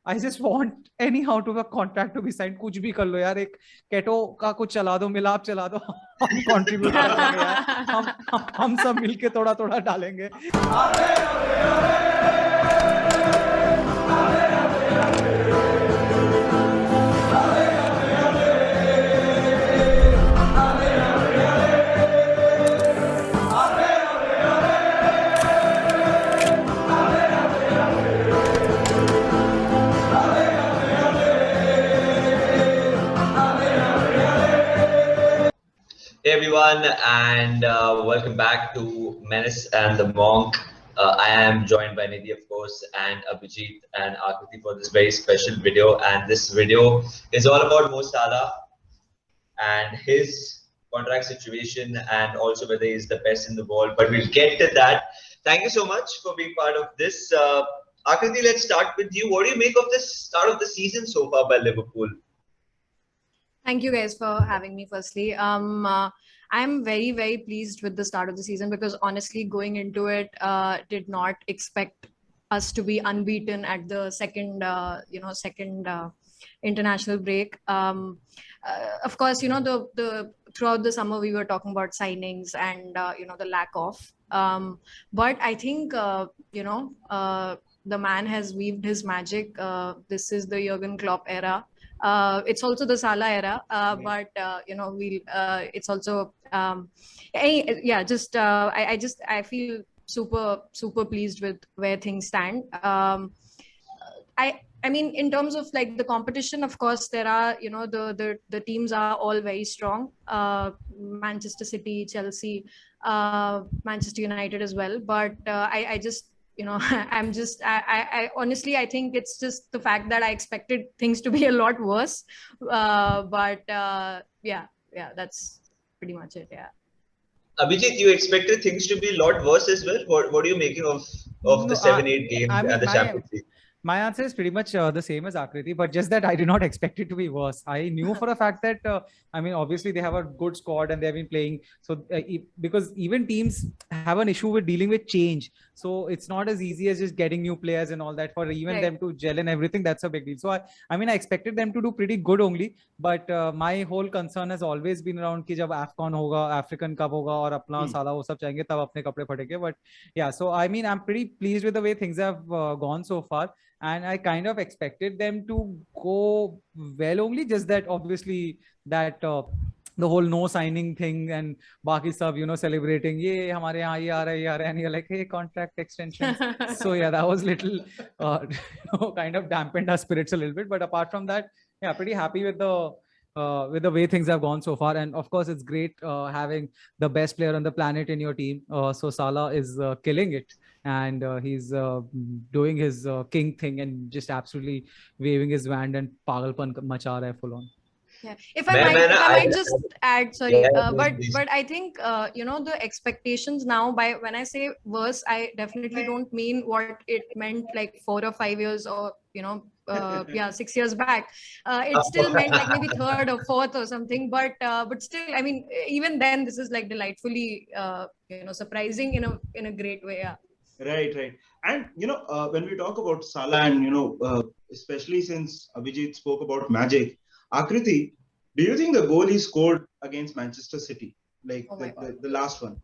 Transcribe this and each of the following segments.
I just want anyhow to a contract to be signed. कुछ भी कर लो यार, एक केटो का कुछ चला दो, मिलाप चला दो, हम कंट्रीब्यूट कर लेंगे यार, हम सब मिलके थोड़ा थोड़ा डालेंगे. Hey everyone, and welcome back to Menace and the Monk. I am joined by Nidhi, of course, and Abhijit and Akriti for this very special video. And this video is all about Mo Salah and his contract situation, and also whether he's the best in the world. But we'll get to that. Thank you so much for being part of this. Akriti, let's start with you. What do you make of the start of the season so far by Liverpool? Thank you guys for having me. Firstly, I'm very, very pleased with the start of the season because honestly, going into it, did not expect us to be unbeaten at the second international break. Of course, the throughout the summer we were talking about signings and the lack of. But I think the man has weaved his magic. This is the Jurgen Klopp era. It's also the Salah era, but it's also I feel super pleased with where things stand. I mean, in terms of like the competition, of course, there are, the teams are all very strong. Manchester City, Chelsea, Manchester United as well. But I just, I honestly, I think it's just the fact that I expected things to be a lot worse. That's pretty much it. Yeah. Abhijit, you expected things to be a lot worse as well. What are you making of the 7-8 games and the Champions League? My answer is pretty much the same as Akriti, but just that I did not expect it to be worse. I knew for a fact that, obviously they have a good squad and they've been playing. So because even teams have an issue with dealing with change. So it's not as easy as just getting new players and all that. For even them to gel and everything, that's a big deal. So I expected them to do pretty good only. But my whole concern has always been around कि जब AFCON होगा, African Cup होगा और अपना साला वो सब चाहेंगे तब अपने कपड़े फटेंगे. But yeah, so I'm pretty pleased with the way things have gone so far. And I kind of expected them to go well only, just that obviously that the whole no signing thing and baki sab, celebrating, ye hamare yahan ye aa raha hai, and you're like, hey, contract extension. So yeah, that was little, kind of dampened our spirits a little bit. But apart from that, yeah, pretty happy with the way things have gone so far. And of course, it's great having the best player on the planet in your team. So Salah is killing it. And he's doing his king thing and just absolutely waving his wand and pagalpan macha raha hai full on. Yeah. If I might just add, sorry, but I think the expectations now, by when I say worse, I definitely don't mean what it meant like 4 or 5 years or 6 years back. It still meant like maybe third or fourth or something, but still, I mean, even then, this is like delightfully surprising in a great way. Yeah. Right. And when we talk about Salah and especially since Abhijit spoke about magic, Akriti, do you think the goal he scored against Manchester City, like the last one,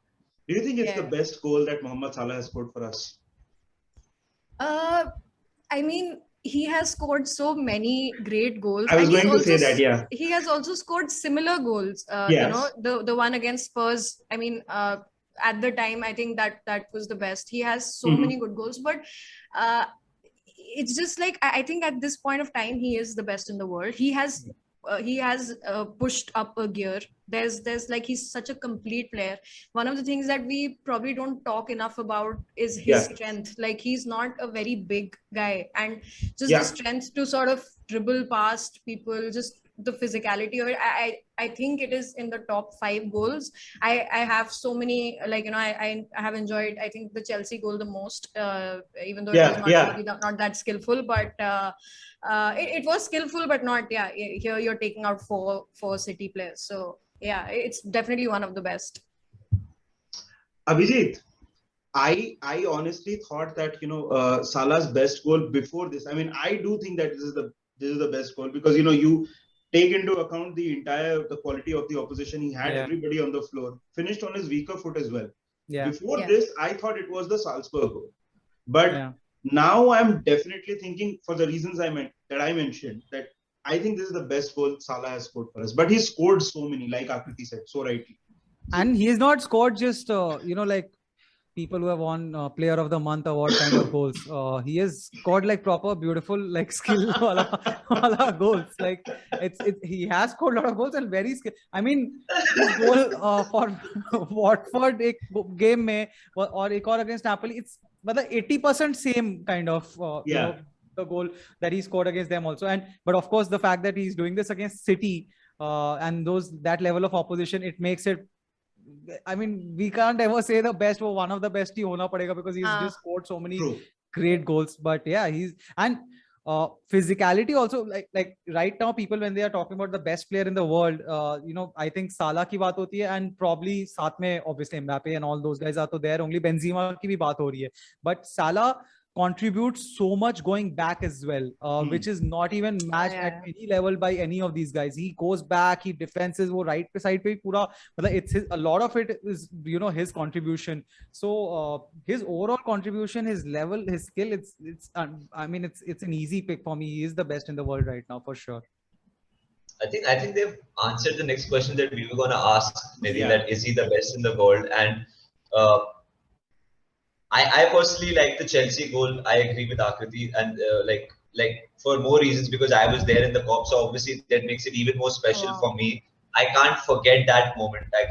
do you think it's the best goal that Mohamed Salah has scored for us? I mean, he has scored so many great goals. I was going to say that, yeah. He has also scored similar goals. Yes. The one against Spurs, I mean, at the time, I think that was the best. He has so many good goals, but it's just like, I think at this point of time, he is the best in the world. He has pushed up a gear. There's like, he's such a complete player. One of the things that we probably don't talk enough about is his strength. Like, he's not a very big guy, and just the strength to sort of dribble past people, just the physicality of it. I think it is in the top 5 goals. I have so many, like, I have enjoyed, I think, the Chelsea goal the most, even though it was not that skillful, but it was skillful, but not, here you're taking out four City players. So yeah, it's definitely one of the best. Abhijit, I honestly thought that Salah's best goal before this. I mean, I do think that this is the best goal because you take into account the quality of the opposition. He had Yeah. everybody on the floor, finished on his weaker foot as well. Yeah. Before Yeah. this, I thought it was the Salzburg goal, but Yeah. now I'm definitely thinking for the reasons I mentioned that I think this is the best goal Salah has scored for us. But he scored so many, like Akriti said so rightly. And he has not scored just like people who have won player of the month award kind of goals. He has scored like proper beautiful like skill wala goals. Like he has scored a lot of goals and very skill. I mean his goal for Watford एक game में और एक और against Napoli, it's मतलब 80% same kind of the goal that he scored against them also. And but of course the fact that he's doing this against City and that level of opposition, it makes it, I mean, we can't ever say the best or one of the best ही होना पड़ेगा because he's just scored so many great goals. But yeah, physicality also, like right now people when they are talking about the best player in the world, I think Salah की बात होती है and probably साथ में obviously Mbappe and all those guys are तो there, only Benzema की भी बात हो रही है. But Salah contributes so much going back as well, which is not even matched at any level by any of these guys. He goes back, he defends his right side pe pura, it's a lot of it is his contribution. So his overall contribution, his level, his skill, it's an easy pick for me. He is the best in the world right now for sure. I think they've answered the next question that we were going to ask, maybe that is he the best in the world? And I personally like the Chelsea goal. I agree with Akriti, and like for more reasons because I was there in the COP, so obviously that makes it even more special for me. I can't forget that moment. I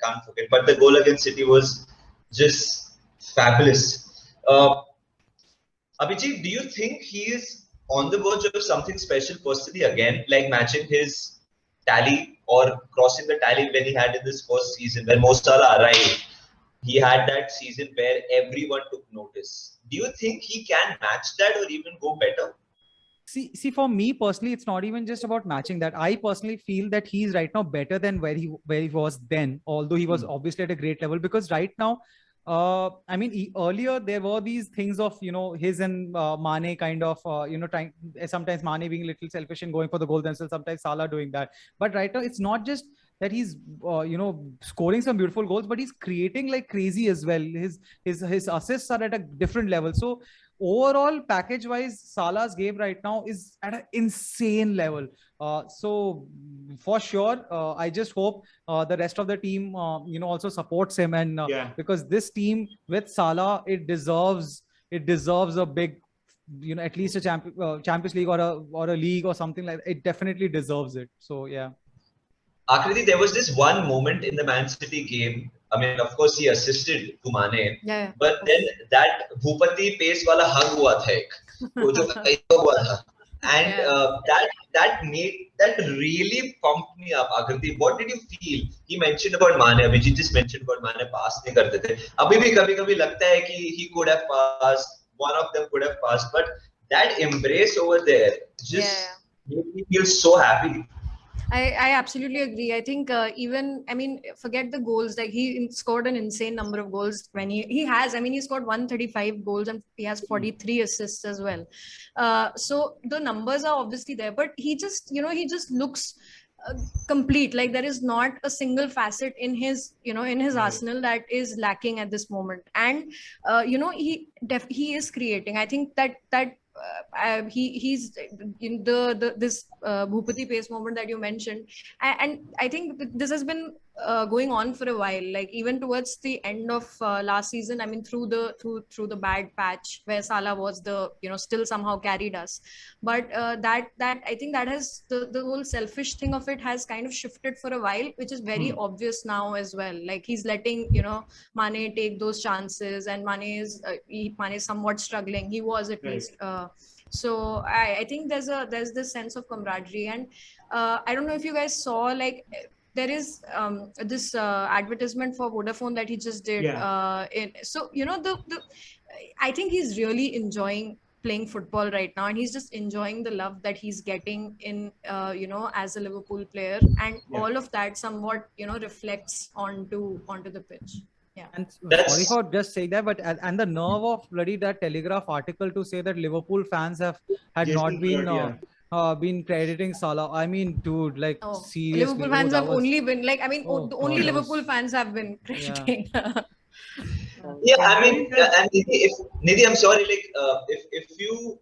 can't forget. But the goal against City was just fabulous. Abhijit, do you think he is on the verge of something special personally again, like matching his tally or crossing the tally when he had in this first season when Mo Salah arrived? He had that season where everyone took notice. Do you think he can match that or even go better? See, for me personally, it's not even just about matching that. I personally feel that he's right now better than where he was then, although he was obviously at a great level. Because right now, earlier there were these things of his and Mane kind of trying, sometimes Mane being a little selfish and going for the goal themselves, sometimes Salah doing that. But right now, it's not just that he's scoring some beautiful goals, but he's creating like crazy as well. His assists are at a different level. So overall package wise, Salah's game right now is at an insane level. So for sure, I just hope the rest of the team also supports him, and because this team with Salah, it deserves a big, at least a Champions League or a league or something like that. It definitely deserves it. So yeah. Akriti, there was this one moment in the Man City game. I mean, of course, he assisted to Mane, but then that Bhupati pace wala hug hua tha ek, wo jo hua tha. And that really pumped me up. Akriti, what did you feel? He mentioned about Mane. Abhijit just mentioned about Mane pass nahi karte the. Abhi bhi kabhi lagta hai ki he could have passed. One of them could have passed, but that embrace over there just made me feel so happy. I absolutely agree. I think forget the goals. Like he scored an insane number of goals when he scored 135 goals and he has 43 assists as well. So the numbers are obviously there, but he just looks complete. Like there is not a single facet in his arsenal that is lacking at this moment. And he is creating. I think that he's in this Bhupati pace moment that you mentioned, and I think this has been going on for a while. Like even towards the end of last season, I mean through the bad patch where Salah was still somehow carried us, but that I think that has the whole selfish thing of it has kind of shifted for a while, which is very obvious now as well. Like he's letting Mane take those chances, and Mane is somewhat struggling. He was at least. So I think there's this sense of camaraderie, and I don't know if you guys saw, like there is this advertisement for Vodafone that he just did. So I think he's really enjoying playing football right now, and he's just enjoying the love that he's getting in as a Liverpool player, and all of that somewhat reflects onto the pitch. And That's- sorry for just saying that, but and the nerve of bloody that Telegraph article to say that Liverpool fans had Jason not been Garrett, yeah. been crediting Salah. I mean, dude, like Oh, seriously, Liverpool fans that have was, only been like, I mean, oh the God, only that Liverpool was, fans have been yeah. crediting. Yeah, I mean, and Nidhi, I'm sorry, like, if you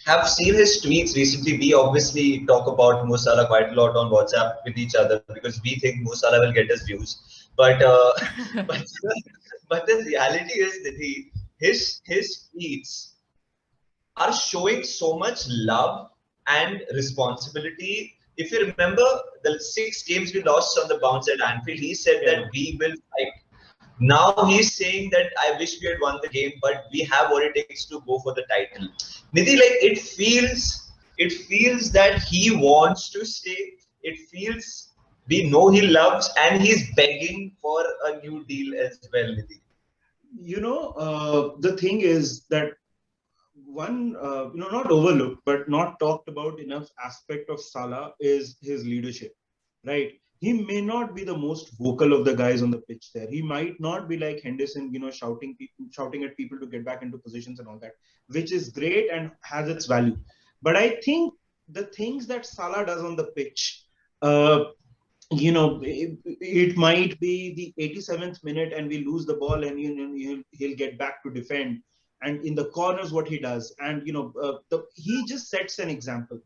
have seen his tweets recently, we obviously talk about Mo Salah quite a lot on WhatsApp with each other because we think Mo Salah will get his views. But but, but the reality is, Nidhi, his tweets are showing so much love and responsibility. If you remember the 6 games we lost on the bounce at Anfield, he said that we will fight. Now he's saying that I wish we had won the game, but we have what it takes to go for the title. Nidhi, like it feels that he wants to stay. It feels we know he loves and he's begging for a new deal as well, Nidhi. The thing is that one, not overlooked, but not talked about enough aspect of Salah is his leadership, right? He may not be the most vocal of the guys on the pitch there. He might not be like Henderson, shouting at people to get back into positions and all that, which is great and has its value. But I think the things that Salah does on the pitch, it might be the 87th minute and we lose the ball and he'll get back to defend, and in the corners what he does, and he just sets an example.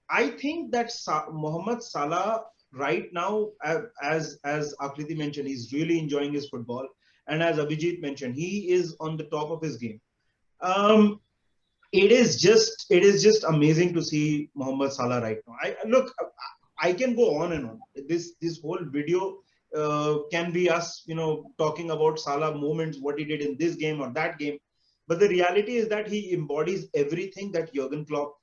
I think that Mohamed Salah right now, as Akriti mentioned, he's really enjoying his football, and as Abhijit mentioned, he is on the top of his game. It is just amazing to see Mohamed Salah right now. I can go on and on. This whole video can be us, talking about Salah moments, what he did in this game or that game. But the reality is that he embodies everything that Jurgen Klopp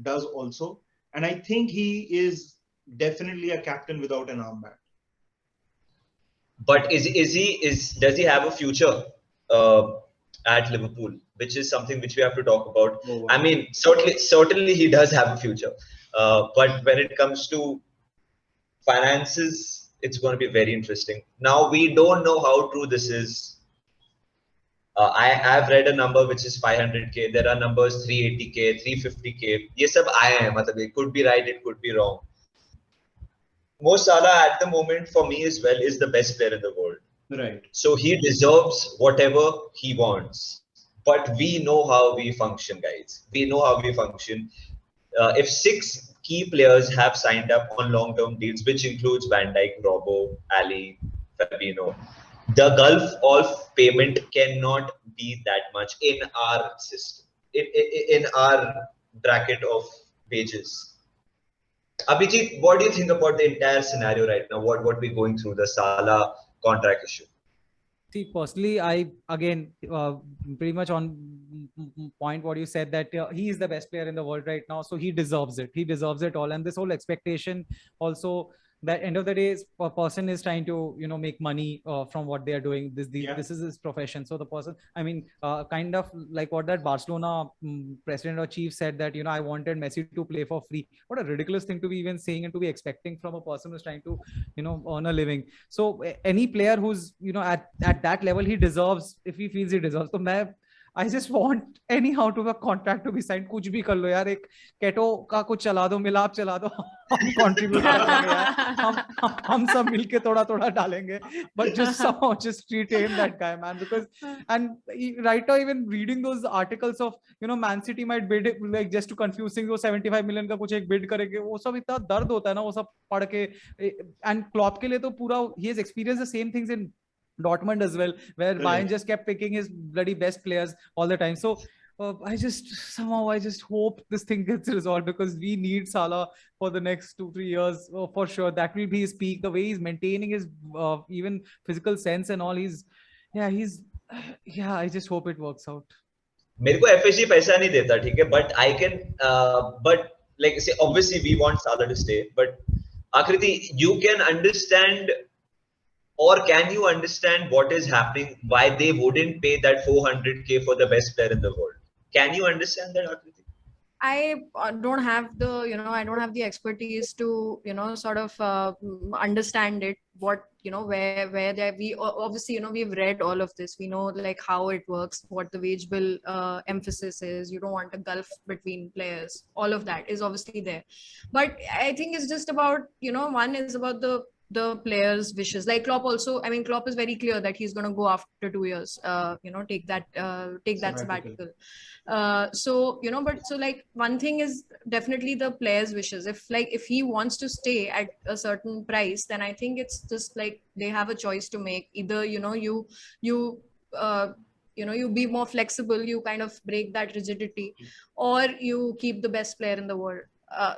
does also. And I think he is definitely a captain without an armband. But does he have a future at Liverpool, which is something which we have to talk about. Oh, wow. I mean, certainly he does have a future. But when it comes to finances, it's going to be very interesting. Now, we don't know how true this is. I have read a number which is 500k. There are numbers 380k, 350k. Yes, it could be right, it could be wrong. Mo Salah at the moment for me as well is the best player in the world. Right. So he deserves whatever he wants. But we know how we function, guys. We know how we function. If 6 key players have signed up on long-term deals, which includes Van Dijk, Robbo, Ali, Fabinho, the gulf of payment cannot be that much in our system, in our bracket of wages. Abhijit, what do you think about the entire scenario right now? What we're going through, the Salah contract issue? See, personally, I again pretty much on point what you said, that he is the best player in the world right now, so he deserves it. He deserves it all, and this whole expectation also. That end of the day, a person is trying to make money from what they are doing. This is his profession. So the person, I mean, kind of like what that Barcelona president or chief said, that I wanted Messi to play for free. What a ridiculous thing to be even saying and to be expecting from a person who's trying to earn a living. So any player who's at that level, he deserves, if he feels he deserves. So I just want anyhow to a contract to be signed. कुछ भी कर लो यार, एक keto का कुछ चला दो, मिलाप चला दो, हम contribute करेंगे यार, हम सब मिलके थोड़ा डालेंगे, but just somehow just retain that guy, man, because and right now even reading those articles of Man City might bid like just to confuse things, वो 75 million का कुछ एक bid करेंगे, वो सब इतना दर्द होता है ना वो सब पढ़ के, and Klopp के लिए तो पूरा he has experienced the same things in Dortmund as well, where Bayern just kept picking his bloody best players all the time. So I just hope this thing gets resolved, because we need Salah for the next 2-3 years for sure. That will be his peak. The way he's maintaining his even physical sense and all, I just hope it works out. मेरे को FSG पैसा नहीं देता, ठीक है, but I can but like say obviously we want Salah to stay, but Akriti, you can understand, or can you understand what is happening, why they wouldn't pay that 400k for the best player in the world? Can you understand that, Akriti? I don't have the, I don't have the expertise to, sort of understand it. What, where we obviously, we've read all of this. We know like how it works, what the wage bill emphasis is. You don't want a gulf between players. All of that is obviously there. But I think it's just about, one is about the players' wishes. Like Klopp also, I mean, Klopp is very clear that he's going to go after 2 years. Take that sabbatical. So but so like one thing is definitely the player's wishes. If he wants to stay at a certain price, then I think it's just like they have a choice to make. Either you uh, you be more flexible, you kind of break that rigidity, or you keep the best player in the world.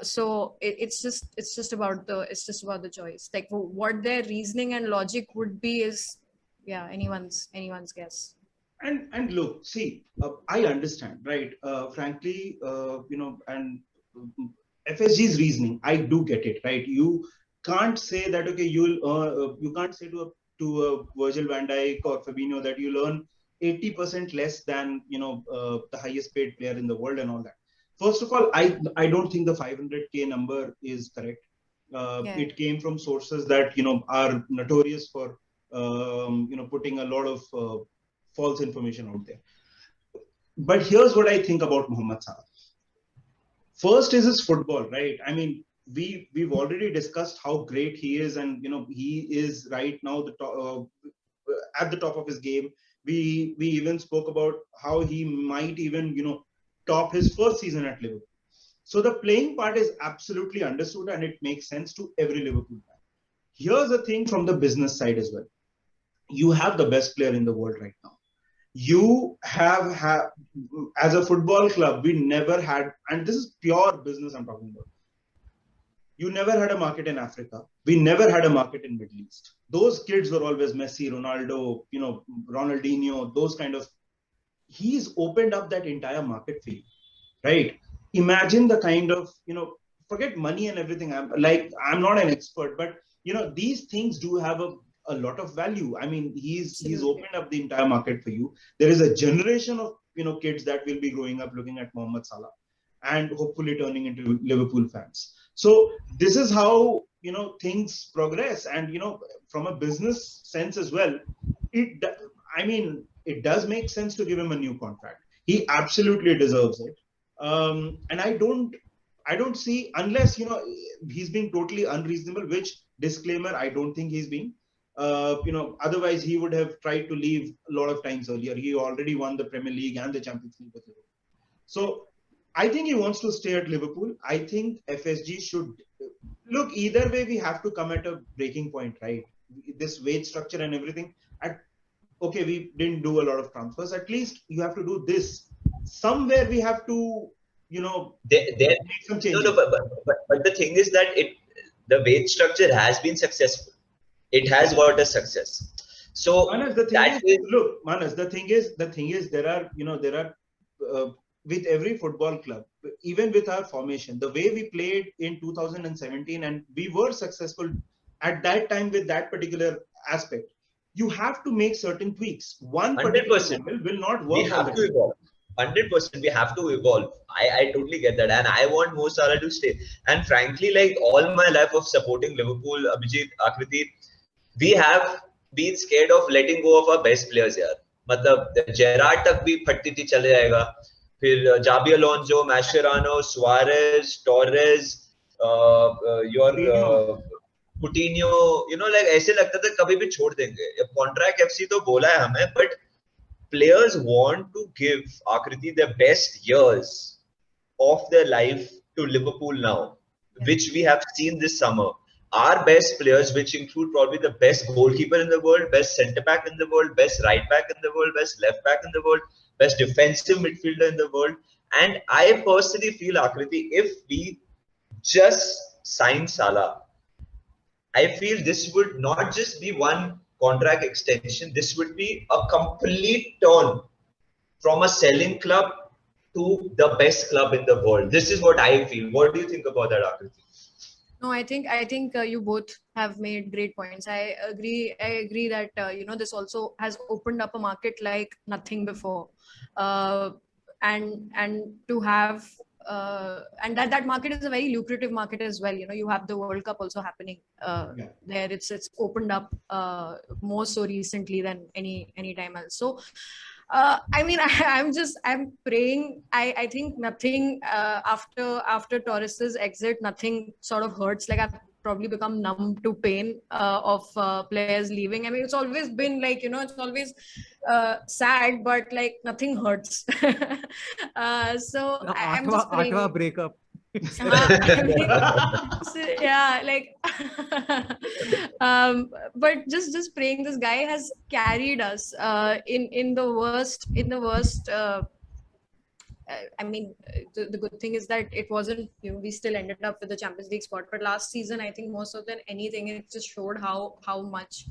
So it's just about the choice. Like what their reasoning and logic would be is, yeah, anyone's guess. And look, see, I understand, right? Frankly, and FSG's reasoning, I do get it, right? You can't say that, okay, you can't say to a Virgil van Dijk or Fabinho that you'll earn 80% less than the highest paid player in the world and all that. First of all, I don't think the 500K number is correct. Yeah. It came from sources that are notorious for putting a lot of false information out there. But here's what I think about Mohamed Salah. First is his football, right? I mean, we've already discussed how great he is, and he is right now at the top of his game. We even spoke about how he might even top his first season at Liverpool. So the playing part is absolutely understood, and it makes sense to every Liverpool fan. Here's the thing from the business side as well. You have the best player in the world right now. You have as a football club, we never had, and this is pure business I'm talking about. You never had a market in Africa. We never had a market in Middle East. Those kids were always Messi, Ronaldo, Ronaldinho, those kind of. He's opened up that entire market for you, right? Imagine the kind of, forget money and everything. I'm not an expert, but these things do have a lot of value. I mean, he's opened up the entire market for you. There is a generation of kids that will be growing up looking at Mohamed Salah and hopefully turning into Liverpool fans. So this is how things progress, and from a business sense as well, it does make sense to give him a new contract. He absolutely deserves it. And I don't see, unless he's being totally unreasonable, which disclaimer, I don't think he's being. Otherwise he would have tried to leave a lot of times earlier. He already won the Premier League and the Champions League with Liverpool. So I think he wants to stay at Liverpool. I think FSG should look, either way we have to come at a breaking point, right? This wage structure and everything. Okay, we didn't do a lot of transfers. At least you have to do this. Somewhere we have to, make some changes. No, but the thing is that the wage structure has been successful. It has got a success. So Manas, the thing is, there are with every football club, even with our formation, the way we played in 2017, and we were successful at that time with that particular aspect. You have to make certain tweaks. 100% will not work. We have to evolve. 100% we have to evolve. I totally get that, and I want Mo Salah to stay. And frankly, like all my life of supporting Liverpool, Abhijit, Akriti, we have been scared of letting go of our best players here. मतलब Gerrard तक भी फटती थी चले जाएगा. फिर Xabi Alonso, Mascherano, Suarez, Torres, Coutinho, like ऐसे लगता था कभी भी छोड़ देंगे. Contract FC तो बोला है हमें, but players want to give Akriti their best years of their life to Liverpool now, which we have seen this summer. Our best players, which include probably the best goalkeeper in the world, best centre back in the world, best right back in the world, best left back in the world, best defensive midfielder in the world. And I personally feel, Akriti, if we just sign Salah, I feel this would not just be one contract extension. This would be a complete turn from a selling club to the best club in the world. This is what I feel. What do you think about that, Akriti? No, I think you both have made great points. I agree that this also has opened up a market like nothing before, and to have and that market is a very lucrative market as well. You know, you have the World Cup also happening there. It's opened up more so recently than any time else. So I mean, I'm praying. I think nothing after Torres's exit, nothing sort of hurts. Like I've probably become numb to pain of players leaving. I mean, it's always been like, you know, it's always sad, but like nothing hurts. So I'm just praying. Atwa breakup. I mean, yeah, like but just praying. This guy has carried us in the worst I mean, the good thing is that it wasn't, you know, we still ended up with the Champions League spot. But last season, I think more so than anything, it just showed how much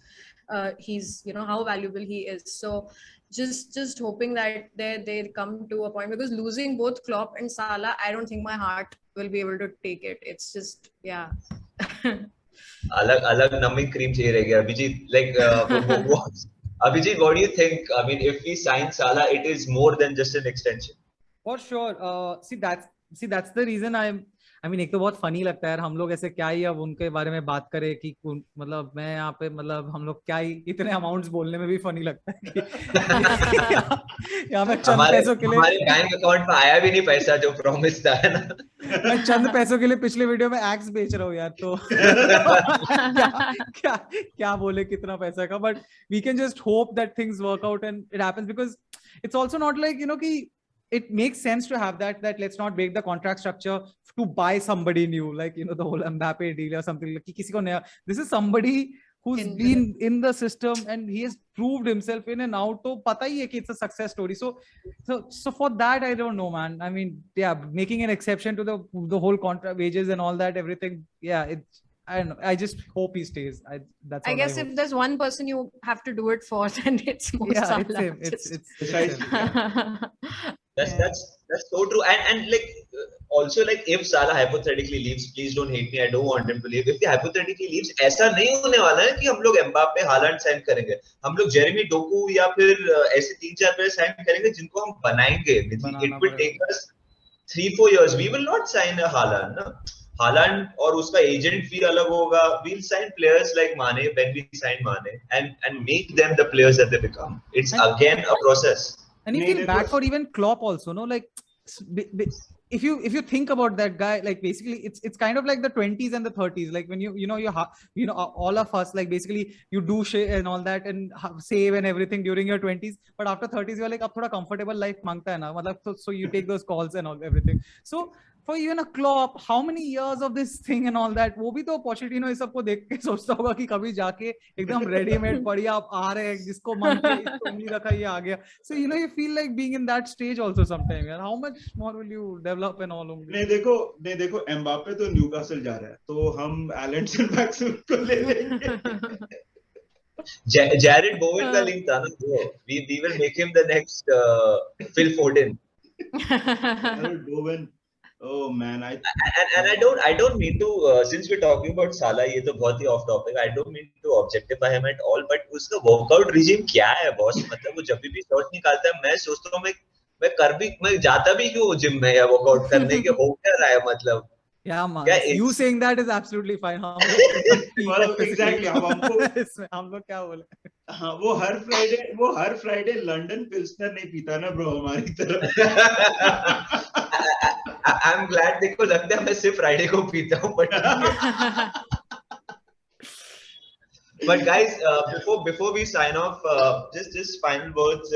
he's, you know, how valuable he is. So just hoping that they come to a point, because losing both Klopp and Salah, I don't think my heart will be able to take it. It's just, yeah. अलग numbing cream चाहिए रह गया Abhijit. Like Abhijit, what do you think? I mean, if we sign Salah, it is more than just an extension. For sure. See that's the reason I mean, एक तो बहुत funny लगता है यार, हम लोग ऐसे क्या ही अब उनके बारे में बात करें कि मतलब मैं यहाँ पे मतलब हम लोग क्या ही इतने अमाउंट्स बोलने में भी फनी लगता है कि यहाँ पे चंद पैसों के लिए हमारे बैंक अकाउंट में आया भी नहीं पैसा जो प्रॉमिस था, है ना? मैं चंद पैसों के लिए पिछले वीडियो में एग्स बेच रहा हूँ यार, तो क्या बोले कितना पैसा का, but we can just hope that things work out and it happens, because it's also not like, you know, कि it makes sense to have that let's not break the contract structure to buy somebody new, like, you know, the whole Mbappe deal or something, like kisi ko naya. This is somebody who's been in the system and he has proved himself in and out, to pata hi hai ki it's a success story. So for that, I don't know, man. I mean, yeah, making an exception to the whole contract, wages and all that, everything, yeah, I don't know. I just hope he stays. I guess if there's one person you have to do it for, then it's Mo Salah. It's him. It's That's so true. And like also, like, if Salah hypothetically leaves, please don't hate me, I don't want him to leave. If he hypothetically leaves, ऐसा नहीं होने वाला है कि हम लोग Mbappe, Holland sign करेंगे. हम लोग जेरेमी डोकू या फिर ऐसे 3-4 प्लेयर साइन करेंगे जिनको हम बनाएंगे. It will take us 3-4 years. We will not sign a Haaland, ना. Haaland और उसका एजेंट फी अलग होगा. We'll sign players like Mane when we sign Mane and make them the players that they become. It's again a process. And you feel bad for even Klopp also, no? Like, if you think about that guy, like, basically it's kind of like the 20s and the 30s, like when you know all of us, like, basically you do shit and all that and save and everything during your 20s, but after 30s you're like, ab thoda comfortable life mangta hai na, matlab, so you take those calls and all everything. So for even a Klopp, how many years of this thing and all that, वो भी तो Pochettino इस सबको देख के सोचता होगा कि कभी जाके एकदम रेडीमेड बढ़िया आ रहे हैं, जिसको मन पे इसको नहीं रखा ये आ गया. So you know, you feel like being in that stage also sometime, यार. How much more will you develop and all? नहीं देखो एम्बापे तो न्यूकासल जा रहा है, तो हम एलेंसन मैक्सिमम को ले लेंगे. Jared Bowen का लिंक था ना, we will make him the next Phil Foden. Jared Bowen. Oh man, I don't mean to since we're talking about Salah, ये तो बहुत ही off topic. I don't mean to objectify him at all, but उसका workout regime क्या है boss? मतलब वो जब भी शॉट निकालता है, मैं सोचता हूँ मैं जाता भी क्यों जिम में या वर्कआउट करने के, हो क्या रहा है मतलब? Yeah, man. You saying that is absolutely fine. Exactly. हम लोग क्या बोले? हाँ, वो हर फ्राइडे लंदन पिल्सनर नहीं पीता ना ब्रो हमारी तरफ. I'm glad, देखो लगता है मैं सिर्फ फ्राइडे को पीता हूँ, but guys, before we sign off, just final words.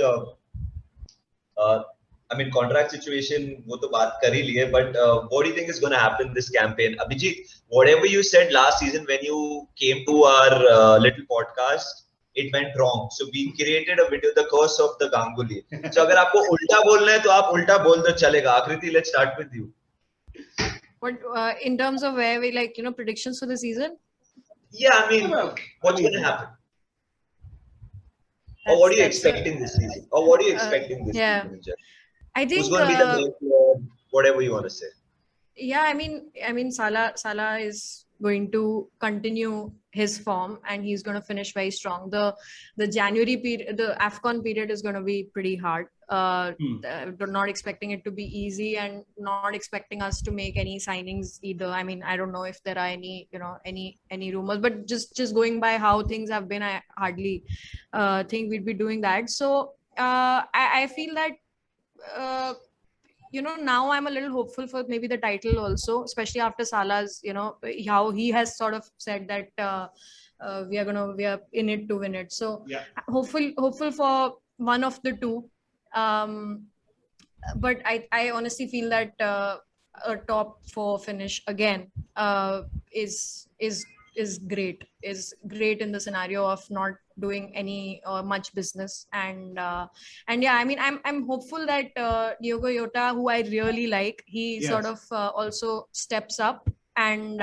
I mean, contract situation वो तो बात कर ही ली है, but what do you think is going to happen this campaign? Abhijit, whatever you said last season when you came to our little podcast, it went wrong. So we created a video, the curse of the Ganguly. So अगर आपको उल्टा बोलना है तो आप उल्टा बोल दो, चलेगा. Akriti, let's start with you. What in terms of where we, like, you know, predictions for the season? Yeah, I mean, what's going to happen? Or what are you expecting this season? Or what are you expecting this season? I think who's going to be the main player, whatever you want to say. Yeah, I mean, Salah is going to continue his form and he's going to finish very strong. The January period, the AFCON period is going to be pretty hard. Not expecting it to be easy and not expecting us to make any signings either. I mean, I don't know if there are any, any rumors, but just going by how things have been, I hardly think we'd be doing that. So I feel that now I'm a little hopeful for maybe the title also, especially after Salah's, how he has sort of said that we are in it to win it. So hopeful for one of the two. But I honestly feel that a top 4 finish again is great in the scenario of not doing any much business. And yeah, I mean, I'm hopeful that Diogo Jota, who I really like, he sort of also steps up and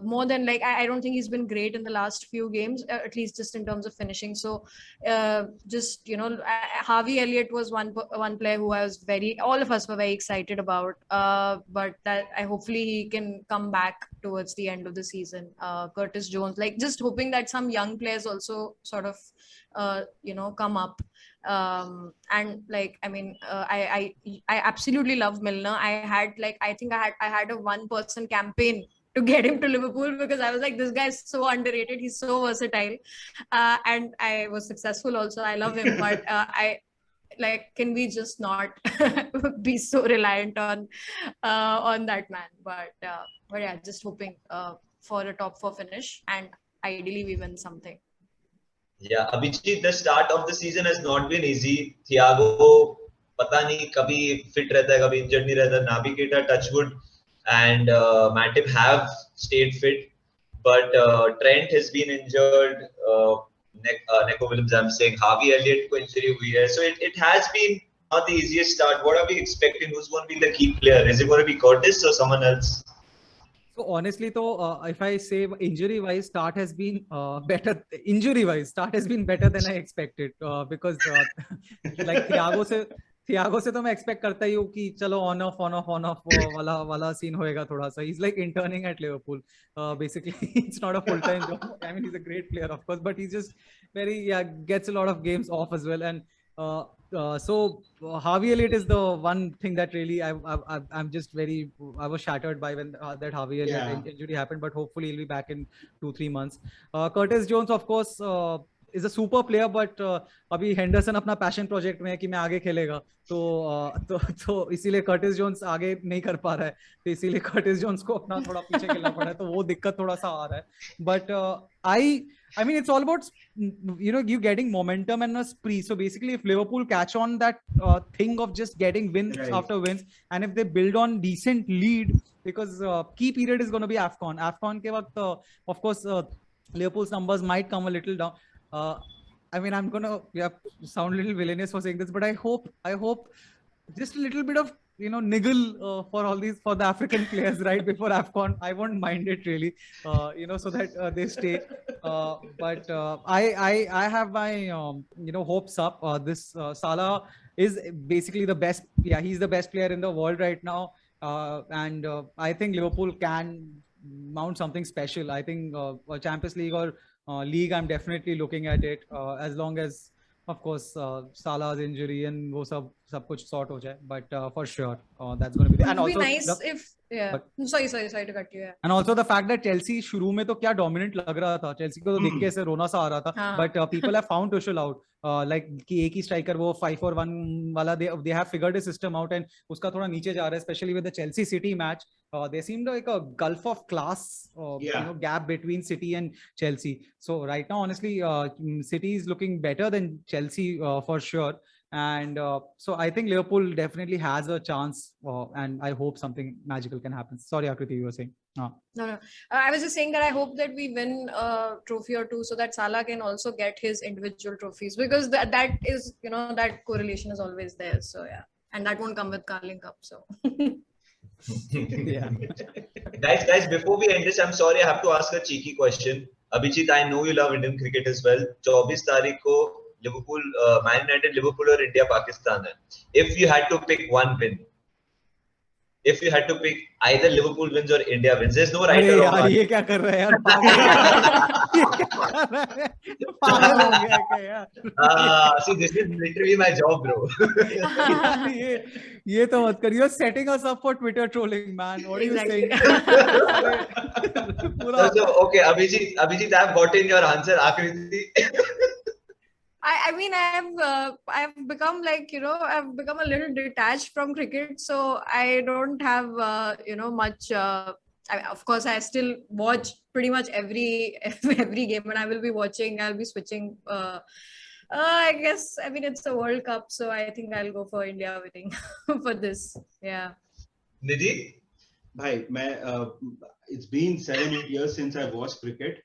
more than like I don't think he's been great in the last few games, at least just in terms of finishing. So Harvey Elliott was one player who I was all of us were very excited about, but that hopefully he can come back towards the end of the season. Curtis Jones, like just hoping that some young players also sort of come up. And like, I mean, I absolutely love Milner. I think I had a 1% campaign to get him to Liverpool because I was like, this guy is so underrated. He's so versatile. And I was successful also. I love him, but can we just not be so reliant on that man? But yeah, just hoping for a top 4 finish and ideally we win something. Yeah, Abhijit, the start of the season has not been easy. Thiago, पता नहीं कभी fit रहता है, कभी injured नहीं रहता. Naby Keita, touchwood, and Matip have stayed fit, but Trent has been injured. Neco Williams, I'm saying Harvey Elliott को injury हुई है. So it has been not the easiest start. What are we expecting? Who's going to be the key player? Is it going to be Curtis or someone else? So honestly, though, if I say injury-wise, start has been better. Injury-wise, start has been better than I expected because like Thiago से तो मैं expect करता ही हूँ कि चलो on off वाला scene होएगा थोड़ा सा. He's like interning at Liverpool. Basically, it's not a full-time job. I mean, he's a great player, of course, but he's just gets a lot of games off as well. And so Harvey Elliott is the one thing that really I was shattered by when that Harvey Elliott injury happened, but hopefully he'll be back in 2-3 months. Curtis Jones, of course, is a super player, but अभी Henderson अपना passion project में है कि मैं आगे खेलेगा, तो इसीलिए Curtis Jones आगे नहीं कर पा रहा है, तो इसीलिए Curtis Jones को अपना थोड़ा पीछे खेलना पड़ रहा है, तो वो दिक्कत थोड़ा सा आ रहा है. But I mean, it's all about you getting momentum and a spree. So basically, if Liverpool catch on that thing of just getting wins after wins, and if they build on decent lead, because key period is going to be AFCON. AFCON के वक्त, of course, Liverpool's numbers might come a little down. I mean, I'm gonna sound a little villainous for saying this, but I hope just a little bit of niggle for the African players right before AFCON. I won't mind it really, so that they stay. But I have my hopes up. This Salah is basically the best. Yeah, he's the best player in the world right now, and I think Liverpool can mount something special. I think a Champions League or league, I'm definitely looking at it as long as, of course, Salah's injury and वो सब कुछ sort हो जाए. But for sure, that's going to be. And also, be nice if sorry to cut you. And also the fact that Chelsea शुरू में तो क्या dominant लग रहा था, Chelsea को तो देख के ऐसे रोना सा आ रहा था. But people have found Tuchel out. Like कि एक ही striker वो 5-4-1 वाला they have figured a system out and उसका थोड़ा नीचे जा रहा है, especially with the Chelsea City match. There seemed like a gulf of class gap between City and Chelsea. So right now, honestly, City is looking better than Chelsea for sure. And so I think Liverpool definitely has a chance, and I hope something magical can happen. Sorry, Akriti, you were saying. No. I was just saying that I hope that we win a trophy or two so that Salah can also get his individual trophies, because that is, that correlation is always there. So yeah, and that won't come with Carling Cup. So. Yeah. Guys, before we end this, I'm sorry, I have to ask a cheeky question. Abhijit, I know you love Indian cricket as well. 24 तारीख को Liverpool, Man United, Liverpool or India, Pakistan. If you had to pick one win, if you had to pick either Liverpool wins or India wins, there's no right अरे or यार wrong. ये क्या कर रहा है यार ये क्या कर रहा है पागल हो गया क्या यार See, this is literally my job, bro. यार ये तो मत कर you're setting us up for Twitter trolling man what are you saying पूरा So, okay, Abhijit, I've gotten your answer, Akriti. I mean, I've become like, I've become a little detached from cricket, so I don't have much. Of course, I still watch pretty much every game, and I will be watching. I'll be switching. I guess, I mean, it's a World Cup, so I think I'll go for India winning for this. Yeah. Nidhi? Bhai, it's been 7-8 years since I've watched cricket.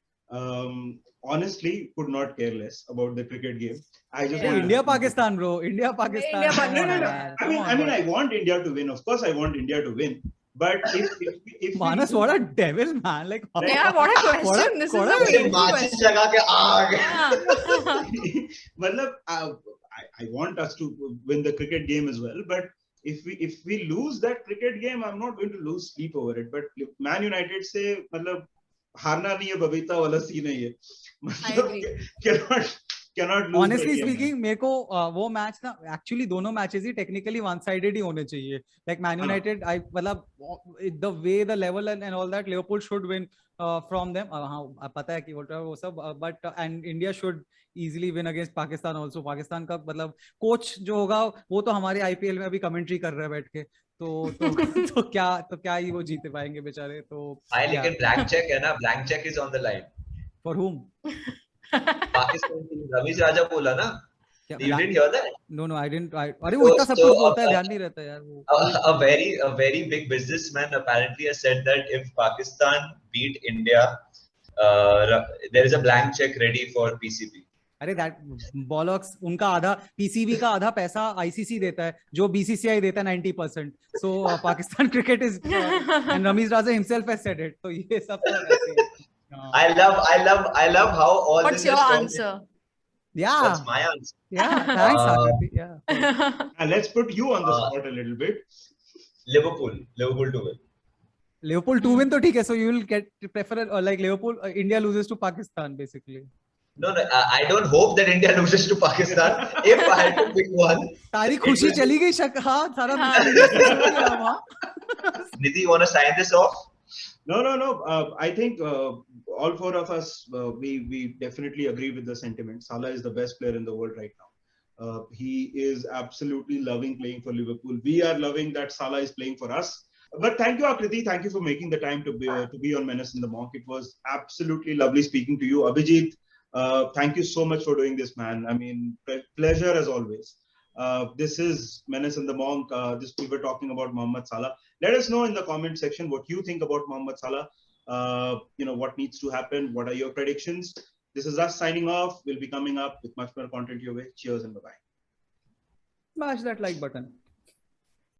Honestly, could not care less about the cricket game. I just want India Pakistan bro India Pakistan I mean I want India to win. Of course I want India to win, but if Manas what a devil man like Yeah, what a question. This is a painful Matches question. लगा के आग. Yeah. I want us to win the cricket game as well, but if we lose that cricket game, I'm not going to lose sleep over it. But Man United से मतलब हारना नहीं है बबीता वाला scene है ये. I agree. cannot lose. Honestly speaking मेरे को वो मैच ना एक्चुअली दोनों मैचेस ही टेक्निकली वन साइडेड ही होने चाहिए लाइक मैन यूनाइटेड आई मतलब the way the level and all that Liverpool should win from them हाँ पता है कि वो सब but and India should easily win against Pakistan also Pakistan का मतलब कोच जो होगा वो तो हमारे आईपीएल में अभी कमेंट्री कर रहा है बैठ के तो क्या ही वो जीते पाएंगे बेचारे तो भाई लेकिन ब्लैंक चेक है ना blank cheque is on the line for हुम पाकिस्तान की रवीश राजा बोला ना you didn't hear that no I didn't अरे वो इतना सब कुछ बोलता है ध्यान नहीं रहता यार वो a very big businessman apparently has said that if Pakistan beat India there is a blank check ready for PCB अरे दैट बॉलॉक्स उनका आधा पीसीबी का आधा पैसा आईसीसी देता है जो बीसीसीआई देता है 90% so Pakistan cricket is and Ramiz Raja himself has said it तो ये सब तो ऐसे I love how all What's this your is answer? yeah What's my answer? yeah thanks Akriti yeah And let's put you on the spot a little bit. Liverpool to win. Liverpool to win तो ठीक है so you will get prefer like Liverpool India loses to Pakistan basically No, I don't hope that India loses to Pakistan. If I had to pick one, तारी खुशी चली गई हाँ सारा Nidhi, you want to sign this off? No. I think all four of us, we definitely agree with the sentiment. Salah is the best player in the world right now. He is absolutely loving playing for Liverpool. We are loving that Salah is playing for us. But thank you, Akriti. Thank you for making the time to be on Menace in the Monk. It was absolutely lovely speaking to you. Abhijit, thank you so much for doing this, man. I mean, pleasure as always. This is Menace in the Monk. We were talking about Mohamed Salah. Let us know in the comment section what you think about Mohamed Salah. What needs to happen. What are your predictions? This is us signing off. We'll be coming up with much more content your way. Cheers and bye-bye. smash that like button